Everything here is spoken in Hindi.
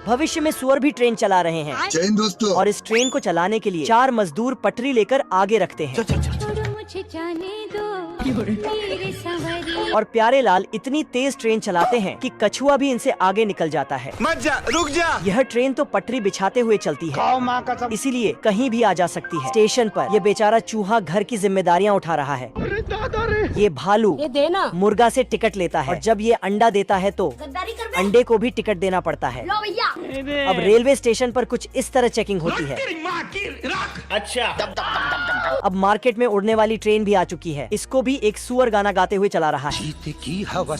भविष्य में सुअर भी ट्रेन चला रहे हैं। जय हिंद दोस्तों। और इस ट्रेन को चलाने के लिए 4 मजदूर पटरी लेकर आगे रखते हैं। मुझे जाने दो मेरे सवरिया। और प्यारे लाल इतनी तेज ट्रेन चलाते हैं कि कछुआ भी इनसे आगे निकल जाता है। मत जा, रुक जा। यह ट्रेन तो पटरी बिछाते हुए चलती है, इसीलिए कहीं भी आ जा सकती है। स्टेशन पर ये बेचारा चूहा घर की जिम्मेदारियाँ उठा रहा है। ये भालू ये देना मुर्गा से टिकट लेता है और जब ये अंडा देता है तो गद्दारी कर बे। अंडे को भी टिकट देना पड़ता है। लो भैया। अब रेलवे स्टेशन पर कुछ इस तरह चेकिंग होती है। अच्छा, अब मार्केट में उड़ने वाली ट्रेन भी आ चुकी है। इसको भी एक सुअर गाना गाते हुए चला रहा है। जीते की हवा